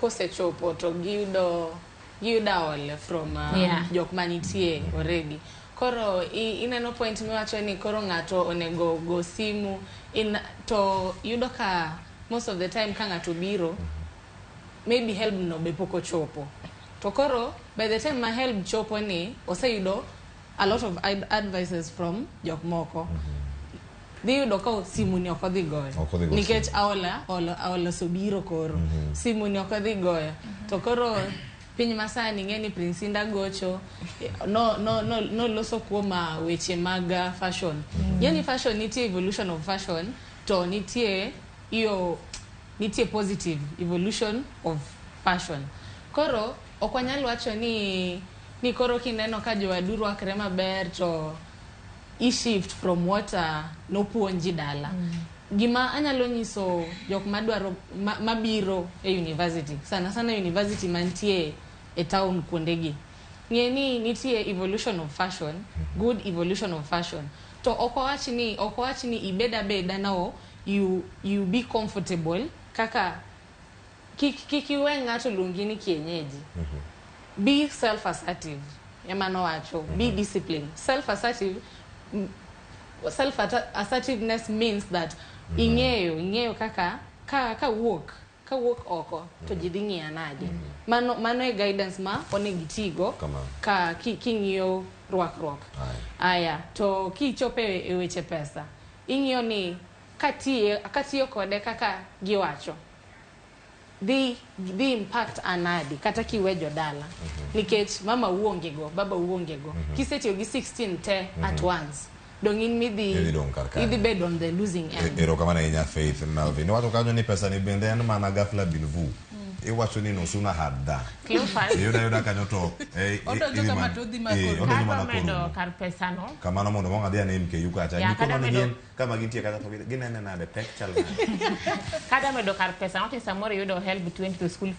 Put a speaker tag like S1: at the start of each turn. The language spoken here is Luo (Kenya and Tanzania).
S1: kosechopo to giyudo ole from jok manitie already. Koro ineno point miwacho ni koro ng'ato onego go simu to yudo ka most of the time ka ng'ato biro maybe help no be poko chopo. To koro by the time ma help chopo ni oseyudo a lot of advices from jok moko. Dhi yudo ka simu ni ok odhi goyo nikech aola sobiro koro simu ni ok odhi goyo to koro piny masani ng'eni Prince Inda gocho no loso kuoma weche mag fashion. Yani fashion nitie evolution of fashion to nitie positive evolution of fashion. Koro ok wanyal wacho ni koro kineno ka jowadu rwakre maber to shift from what no puonji dala. Gima anyalo nyiso jok madwaro mabiro e university sana university mantie e town kuondegi ng'eni nitie evolution of fashion, good evolution of fashion. To okowach ni ibeda now you be comfortable kaka kikiwe ng'ato luongi ni kienyeji. Be self assertive emano wacho, be disciplined. Self assertiveness means that ing'eyo kaka ka walk oko to jidingia nade. Mano e guidance ma onegitigo ka king'iyo rwakruok. Aya to kichope e weche pesa ing'iyo ni katiyo kode kaka giwacho the impact anadi kata kiwejo dala nikech mama uongego baba uongego kisetiyo gi 16 te at once dongin midhi bed on the losing end.
S2: Ero kama na inya Faith Melvin wato kanyo ni pesa ni bende en mana gafla bilvu iwacho ni no suna hadda yuda kanyo to
S3: odo kama to dhi makoro kar pesa no
S2: kama no mondo monga dia ne mke yuka acha ni kono ni kama gintie kata to ginene na de pek chal
S3: kada medo kar pesa no samoro yudo help between to school